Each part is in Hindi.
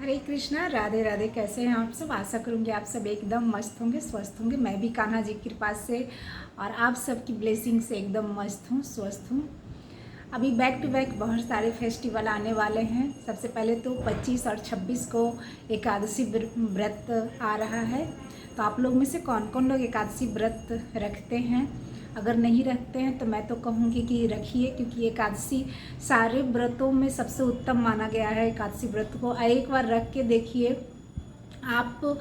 हरे कृष्णा, राधे राधे। कैसे हैं आप सब? आशा करूंगी आप सब एकदम मस्त होंगे, स्वस्थ होंगे। मैं भी कान्हा जी की कृपा से और आप सबकी ब्लेसिंग से एकदम मस्त हूँ, स्वस्थ हूँ। अभी बैक टू बैक बहुत सारे फेस्टिवल आने वाले हैं। सबसे पहले तो 25 और 26 को एकादशी व्रत आ रहा है। तो आप लोग में से कौन कौन लोग एकादशी व्रत रखते हैं? अगर नहीं रखते हैं तो मैं तो कहूँगी कि रखिए, क्योंकि एकादशी सारे व्रतों में सबसे उत्तम माना गया है एकादशी व्रत को। एक बार रख के देखिए आप,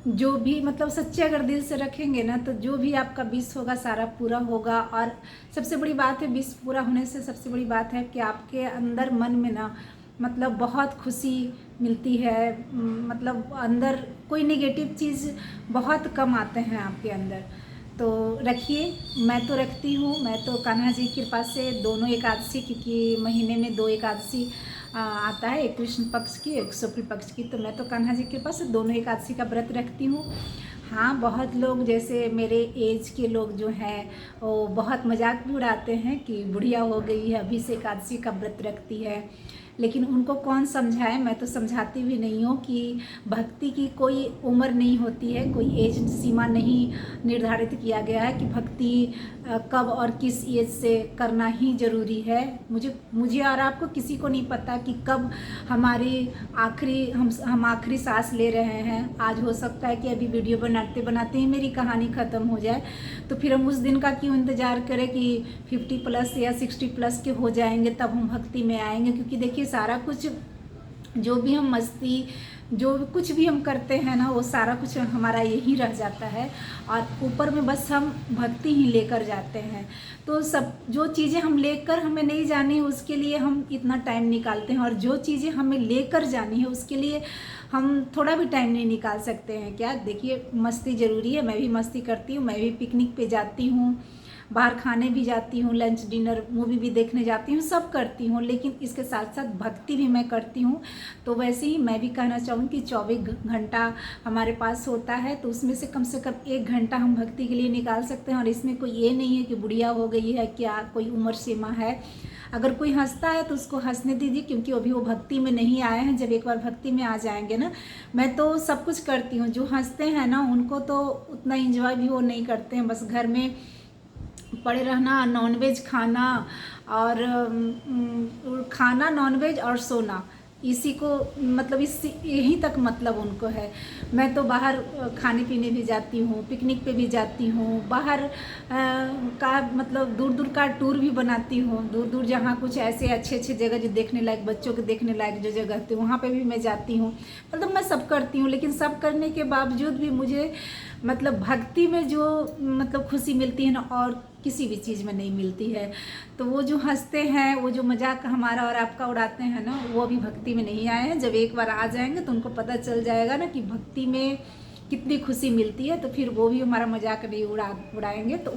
जो भी मतलब सच्चे अगर दिल से रखेंगे ना तो जो भी आपका विश होगा सारा पूरा होगा। और सबसे बड़ी बात है, विश पूरा होने से सबसे बड़ी बात है कि आपके अंदर मन में ना मतलब बहुत खुशी मिलती है। मतलब अंदर कोई नेगेटिव चीज़ बहुत कम आते हैं आपके अंदर। तो रखिए, मैं तो रखती हूँ। मैं तो कान्हा जी की कृपा से दोनों एकादशी, क्योंकि महीने में 2 एकादशी आता है, एक कृष्ण पक्ष की एक शुक्ल पक्ष की। तो मैं तो कान्हा जी के पास दोनों एकादशी का व्रत रखती हूँ। हाँ, बहुत लोग जैसे मेरे एज के लोग जो हैं वो बहुत मजाक भी उड़ाते हैं कि बुढ़िया हो गई है, अभी से एकादशी का व्रत रखती है। लेकिन उनको कौन समझाए? मैं तो समझाती भी नहीं हूँ कि भक्ति की कोई उम्र नहीं होती है, कोई एज सीमा नहीं निर्धारित किया गया है कि भक्ति कब और किस एज से करना ही ज़रूरी है। मुझे और आपको किसी को नहीं पता कि कब हमारी हम आखिरी सांस ले रहे हैं। आज हो सकता है कि अभी वीडियो बनाते बनाते ही मेरी कहानी ख़त्म हो जाए, तो फिर हम उस दिन का क्यों इंतज़ार करें कि 50+ या 60+ के हो जाएंगे तब हम भक्ति में आएंगे। क्योंकि देखिए, सारा कुछ जो भी हम मस्ती, जो कुछ भी हम करते हैं ना, वो सारा कुछ हमारा यही रह जाता है और ऊपर में बस हम भक्ति ही लेकर जाते हैं। तो सब जो चीज़ें हम लेकर हमें नहीं जानी उसके लिए हम इतना टाइम निकालते हैं, और जो चीज़ें हमें लेकर जानी है उसके लिए हम थोड़ा भी टाइम नहीं निकाल सकते हैं क्या? देखिए, मस्ती ज़रूरी है। मैं भी मस्ती करती हूँ, मैं भी पिकनिक पे जाती हूँ, बाहर खाने भी जाती हूँ, लंच डिनर मूवी भी देखने जाती हूँ, सब करती हूँ। लेकिन इसके साथ साथ भक्ति भी मैं करती हूँ। तो वैसे ही मैं भी कहना चाहूँगी कि 24 घंटा हमारे पास होता है, तो उसमें से कम 1 घंटा हम भक्ति के लिए निकाल सकते हैं। और इसमें कोई ये नहीं है कि बुढ़िया हो गई है, क्या कोई उम्र सीमा है। अगर कोई हंसता है तो उसको हंसने दीजिए, क्योंकि अभी वो भक्ति में नहीं आए हैं। जब एक बार भक्ति में आ जाएंगे ना, मैं तो सब कुछ करती हूँ। जो हंसते हैं ना उनको तो उतना इंजॉय भी वो नहीं करते हैं, बस घर में पड़े रहना, नॉनवेज खाना और खाना नॉनवेज और सोना, इसी को मतलब इस यहीं तक मतलब उनको है। मैं तो बाहर खाने पीने भी जाती हूँ, पिकनिक पे भी जाती हूँ, बाहर का मतलब दूर दूर का टूर भी बनाती हूँ। दूर दूर जहाँ कुछ ऐसे अच्छे अच्छे जगह जो देखने लायक, बच्चों के देखने लायक जो जगह थी वहाँ पे भी मैं जाती हूँ। मतलब मैं सब करती हूँ, लेकिन सब करने के बावजूद भी मुझे मतलब भक्ति में जो मतलब खुशी मिलती है ना, और किसी भी चीज़ में नहीं मिलती है। तो वो जो हंसते हैं, वो जो मजाक हमारा और आपका उड़ाते हैं ना, वो अभी भक्ति में नहीं आए हैं। जब एक बार आ जाएंगे तो उनको पता चल जाएगा ना कि भक्ति में कितनी खुशी मिलती है, तो फिर वो भी हमारा मजाक नहीं उड़ाएंगे। तो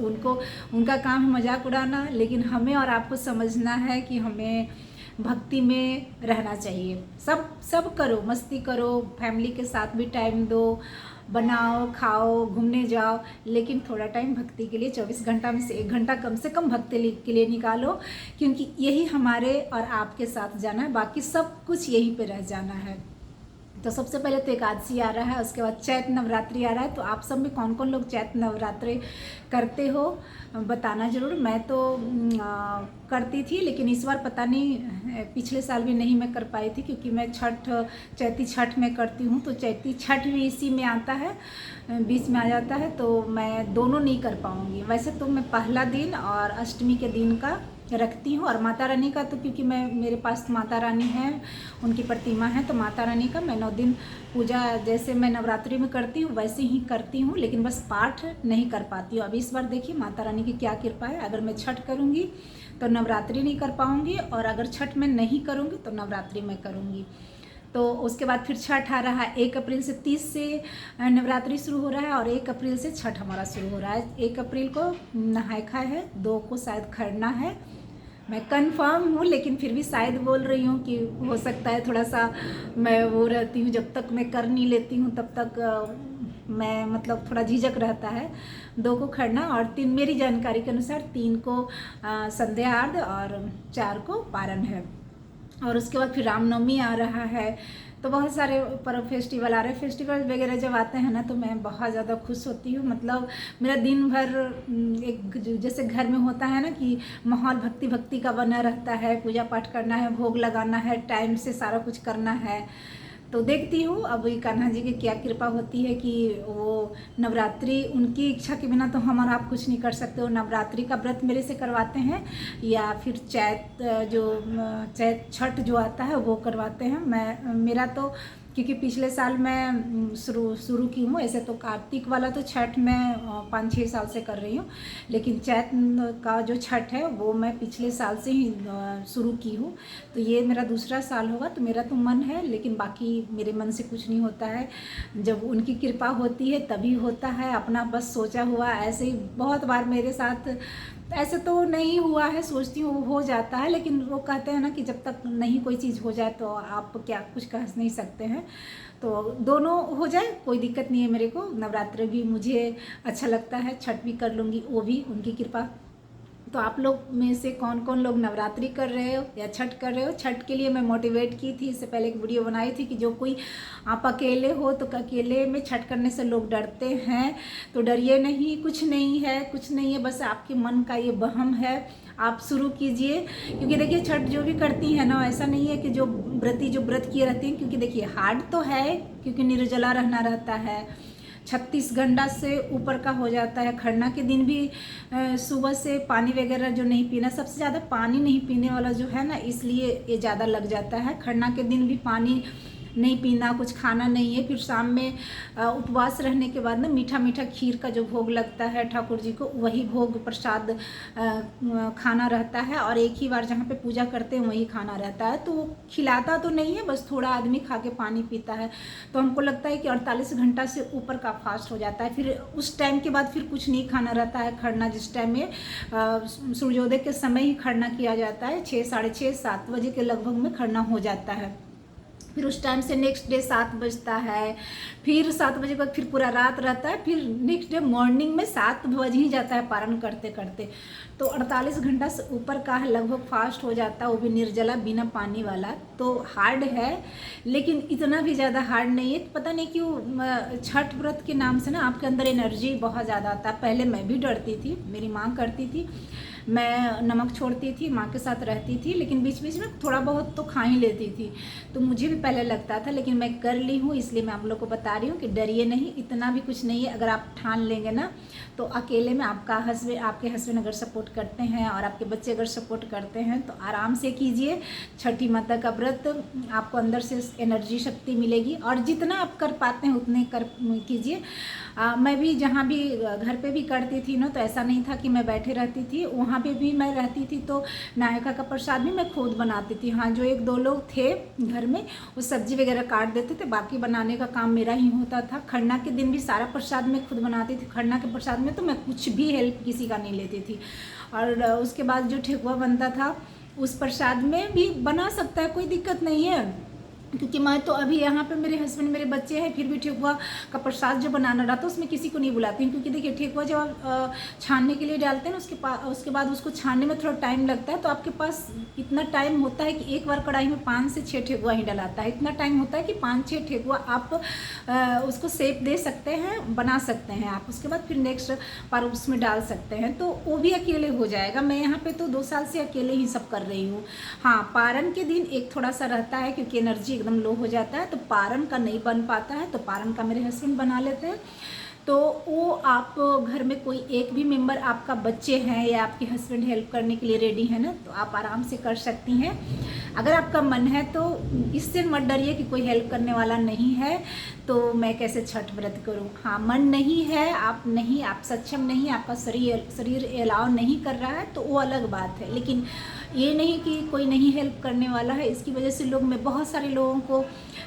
उनका काम है मजाक उड़ाना, लेकिन हमें और आपको समझना है कि हमें भक्ति में रहना चाहिए। सब करो, मस्ती करो, फैमिली के साथ भी टाइम दो, बनाओ, खाओ, घूमने जाओ, लेकिन थोड़ा टाइम भक्ति के लिए 24 घंटा में से 1 घंटा कम से कम भक्ति के लिए निकालो, क्योंकि यही हमारे और आपके साथ जाना है, बाकी सब कुछ यहीं पे रह जाना है। तो सबसे पहले तो एकादशी आ रहा है, उसके बाद चैत्र नवरात्रि आ रहा है। तो आप सब में कौन कौन लोग चैत्र नवरात्रि करते हो बताना ज़रूर। मैं तो करती थी, लेकिन इस बार पता नहीं, पिछले साल भी नहीं मैं कर पाई थी, क्योंकि मैं चैती छठ में करती हूँ। तो चैती छठ भी इसी में आता है, बीच में आ जाता है, तो मैं दोनों नहीं कर पाऊँगी। वैसे तो मैं पहला दिन और अष्टमी के दिन का रखती हूँ, और माता रानी का तो क्योंकि मेरे पास माता रानी है, उनकी प्रतिमा है, तो माता रानी का मैं 9 दिन पूजा जैसे मैं नवरात्रि में करती हूँ वैसे ही करती हूँ, लेकिन बस पाठ नहीं कर पाती हूँ। अब इस बार देखिए माता रानी की क्या कृपा है। अगर मैं छठ करूँगी तो नवरात्रि नहीं कर पाऊँगी, और अगर छठ में नहीं करूँगी तो नवरात्रि में करूँगी। तो उसके बाद फिर छठ आ रहा है। 1 अप्रैल से 30 से नवरात्रि शुरू हो रहा है, और 1 अप्रैल से छठ हमारा शुरू हो रहा है। 1 अप्रैल को नहाय खाए है, 2 को शायद खरना है, मैं कंफर्म हूँ, लेकिन फिर भी शायद बोल रही हूँ कि हो सकता है थोड़ा सा मैं वो रहती हूँ, जब तक मैं कर नहीं लेती हूँ तब तक मैं मतलब थोड़ा झिझक रहता है। 2 को खरना, और 3 मेरी जानकारी के अनुसार 3 को संध्या आर्घ्य और 4 को पारण है। और उसके बाद फिर रामनवमी आ रहा है। तो बहुत सारे पर्व फेस्टिवल आ रहे हैं। फेस्टिवल वगैरह जब आते हैं ना तो मैं बहुत ज़्यादा खुश होती हूँ। मतलब मेरा दिन भर एक जैसे घर में होता है ना कि माहौल भक्ति भक्ति का बना रहता है, पूजा पाठ करना है, भोग लगाना है, टाइम से सारा कुछ करना है। तो देखती हूँ अब ये कान्हा जी की क्या कृपा होती है कि वो नवरात्रि, उनकी इच्छा के बिना तो हम और आप कुछ नहीं कर सकते। वो नवरात्रि का व्रत मेरे से करवाते हैं या फिर चैत छठ जो आता है वो करवाते हैं। मेरा तो क्योंकि पिछले साल मैं शुरू की हूँ। ऐसे तो कार्तिक वाला तो छठ मैं 5-6 साल से कर रही हूँ, लेकिन चैत का जो छठ है वो मैं पिछले साल से ही शुरू की हूँ। तो ये मेरा दूसरा साल होगा। तो मेरा तो मन है, लेकिन बाकी मेरे मन से कुछ नहीं होता है। जब उनकी कृपा होती है तभी होता है। अपना बस सोचा हुआ ऐसे ही बहुत बार मेरे साथ ऐसे तो नहीं हुआ है, सोचती हूँ हो जाता है, लेकिन वो कहते हैं ना कि जब तक नहीं कोई चीज़ हो जाए तो आप क्या कुछ कह नहीं सकते हैं। तो दोनों हो जाए कोई दिक्कत नहीं है मेरे को। नवरात्र भी मुझे अच्छा लगता है, छठ भी कर लूँगी, वो भी उनकी कृपा। तो आप लोग में से कौन कौन लोग नवरात्रि कर रहे हो या छठ कर रहे हो? छठ के लिए मैं मोटिवेट की थी, इससे पहले एक वीडियो बनाई थी कि जो कोई आप अकेले हो तो अकेले में छठ करने से लोग डरते हैं। तो डरिए नहीं, कुछ नहीं है, कुछ नहीं है, बस आपके मन का ये वहम है। आप शुरू कीजिए, क्योंकि देखिए छठ जो भी करती है ना, ऐसा नहीं है कि जो व्रत किए रहती हैं, क्योंकि देखिए हार्ड तो है, क्योंकि निर्जला रहना रहता है, 36 घंटा से ऊपर का हो जाता है। खरना के दिन भी सुबह से पानी वगैरह जो नहीं पीना, सबसे ज़्यादा पानी नहीं पीने वाला जो है ना, इसलिए ये ज़्यादा लग जाता है। खरना के दिन भी पानी नहीं पीना, कुछ खाना नहीं है। फिर शाम में उपवास रहने के बाद ना मीठा मीठा खीर का जो भोग लगता है ठाकुर जी को, वही भोग प्रसाद खाना रहता है। और एक ही बार जहाँ पे पूजा करते हैं वही खाना रहता है। तो वो खिलाता तो नहीं है, बस थोड़ा आदमी खा के पानी पीता है। तो हमको लगता है कि 48 घंटा से ऊपर का फास्ट हो जाता है। फिर उस टाइम के बाद फिर कुछ नहीं खाना रहता है। खरना जिस टाइम में सूर्योदय के समय ही खरना किया जाता है, 6, साढ़े 6, 7 बजे के लगभग में खरना हो जाता है। फिर उस टाइम से नेक्स्ट डे 7 बजता है, फिर 7 बजे के बाद फिर पूरा रात रहता है, फिर नेक्स्ट डे मॉर्निंग में 7 बज ही जाता है पारण करते करते। तो 48 घंटा से ऊपर का लगभग फास्ट हो जाता है, वो भी निर्जला बिना पानी वाला। तो हार्ड है, लेकिन इतना भी ज़्यादा हार्ड नहीं है। पता नहीं क्यों छठ व्रत के नाम से ना आपके अंदर एनर्जी बहुत ज़्यादा आता है। पहले मैं भी डरती थी, मेरी माँ करती थी, मैं नमक छोड़ती थी, माँ के साथ रहती थी, लेकिन बीच बीच में थोड़ा बहुत तो खा ही लेती थी। तो मुझे भी पहले लगता था, लेकिन मैं कर ली हूँ, इसलिए मैं आप लोग को बता रही हूँ कि डरिए नहीं, इतना भी कुछ नहीं है। अगर आप ठान लेंगे ना तो अकेले में आपके हस्बैंड अगर सपोर्ट करते हैं और आपके बच्चे अगर सपोर्ट करते हैं तो आराम से कीजिए छठी माता का व्रत। आपको अंदर से एनर्जी शक्ति मिलेगी, और जितना आप कर पाते हैं उतने कर कीजिए। मैं भी जहाँ भी घर पे भी करती थी ना, तो ऐसा नहीं था कि मैं बैठे रहती थी। वहाँ पे भी मैं रहती थी तो नायका का प्रसाद भी मैं खुद बनाती थी। हाँ, जो 1-2 लोग थे घर में वो सब्जी वगैरह काट देते थे, बाकी बनाने का काम मेरा ही होता था। खरना के दिन भी सारा प्रसाद मैं खुद बनाती थी। खरना के प्रसाद में तो मैं कुछ भी हेल्प किसी का नहीं लेती थी। और उसके बाद जो ठेकुआ बनता था उस प्रसाद में भी बना सकता है, कोई दिक्कत नहीं है। क्योंकि मैं तो अभी यहाँ पे मेरे हस्बैंड मेरे बच्चे हैं, फिर भी ठेकुआ का प्रसाद जो बनाना रहता है उसमें किसी को नहीं बुलाती हूँ। क्योंकि देखिए ठेकुआ जब आप छानने के लिए डालते हैं ना, उसके बाद उसको छानने में थोड़ा टाइम लगता है। तो आपके पास इतना टाइम होता है कि एक बार कढ़ाई में 5 से 6 ठेकुआ ही डलाता है। इतना टाइम होता है कि 5-6 ठेकुआ आप उसको शेप दे सकते हैं, बना सकते हैं आप। उसके बाद फिर नेक्स्ट बार उसमें डाल सकते हैं, तो वो भी अकेले हो जाएगा। मैं यहाँ पे तो 2 साल से अकेले ही सब कर रही हूँ। हाँ, पारण के दिन एक थोड़ा सा रहता है, क्योंकि एनर्जी एकदम लो हो जाता है, तो पारण का नहीं बन पाता है। तो पारण का मेरे हस्बैंड बना लेते हैं। तो वो आप घर में कोई एक भी मेंबर, आपका बच्चे हैं या आपके हस्बैंड हेल्प करने के लिए रेडी है ना, तो आप आराम से कर सकती हैं। अगर आपका मन है तो इससे मत डरिए कि कोई हेल्प करने वाला नहीं है तो मैं कैसे छठ व्रत करूं। हाँ, मन नहीं है, आप सक्षम नहीं, आपका शरीर अलाउ नहीं कर रहा है तो वो अलग बात है। लेकिन ये नहीं कि कोई नहीं हेल्प करने वाला है। इसकी वजह से मैं बहुत सारे लोगों को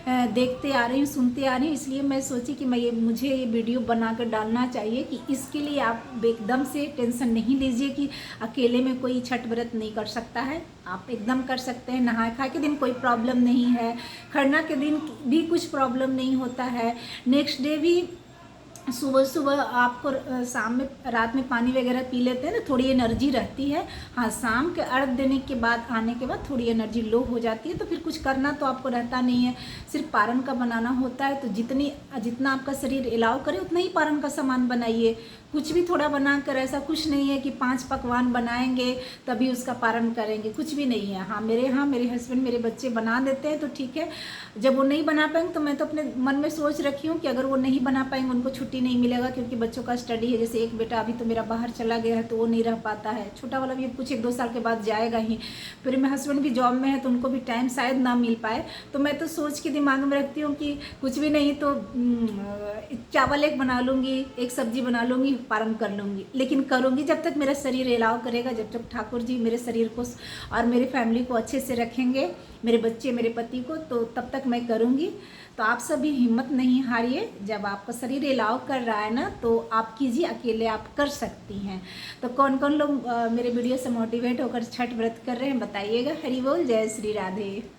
देखते आ रही हूँ, सुनते आ रही हूँ, इसलिए मैं सोची कि मुझे ये वीडियो बनाकर डालना चाहिए कि इसके लिए आप एकदम से टेंशन नहीं लीजिए कि अकेले में कोई छठ व्रत नहीं कर सकता है। आप एकदम कर सकते हैं। नहाए खाए के दिन कोई प्रॉब्लम नहीं है, खरना के दिन भी कुछ प्रॉब्लम नहीं होता है, नेक्स्ट डे भी सुबह सुबह आपको शाम में रात में पानी वगैरह पी लेते हैं ना, थोड़ी एनर्जी रहती है। हाँ, शाम के अर्घ देने के बाद आने के बाद थोड़ी एनर्जी लो हो जाती है, तो फिर कुछ करना तो आपको रहता नहीं है, सिर्फ पारण का बनाना होता है। तो जितना आपका शरीर अलाउ करे उतना ही पारण का सामान बनाइए। कुछ भी थोड़ा बनाकर, ऐसा कुछ नहीं है कि 5 पकवान बनाएंगे तभी उसका पारण करेंगे, कुछ भी नहीं है। हाँ, मेरे हस्बैंड मेरे बच्चे बना देते हैं तो ठीक है। जब वो नहीं बना पाएंगे तो मैं तो अपने मन में सोच रखी हूँ कि अगर वो नहीं बना पाएंगे उनको छुट्टी नहीं मिलेगा, क्योंकि बच्चों का स्टडी है। जैसे एक बेटा अभी तो मेरा बाहर चला गया है तो वो नहीं रह पाता है, छोटा वाला भी कुछ 1-2 साल के बाद जाएगा ही। फिर मेरे हस्बैंड भी जॉब में है तो उनको भी टाइम शायद ना मिल पाए। तो मैं तो सोच के दिमाग में रखती हूँ कि कुछ भी नहीं तो चावल एक बना लूँगी, एक सब्जी बना लूँगी, पारण कर लूँगी। लेकिन करूँगी जब तक मेरा शरीर अलाउ करेगा, जब तक ठाकुर जी मेरे शरीर को और मेरी फैमिली को अच्छे से रखेंगे, मेरे बच्चे मेरे पति को, तो तब तक मैं करूँगी। तो आप सभी हिम्मत नहीं हारिए, जब आपका शरीर अलाउ कर रहा है ना तो आप कीजिए, अकेले आप कर सकती हैं। तो कौन कौन लोग मेरे वीडियो से मोटिवेट होकर छठ व्रत कर रहे हैं बताइएगा। हरि बोल, जय श्री राधे।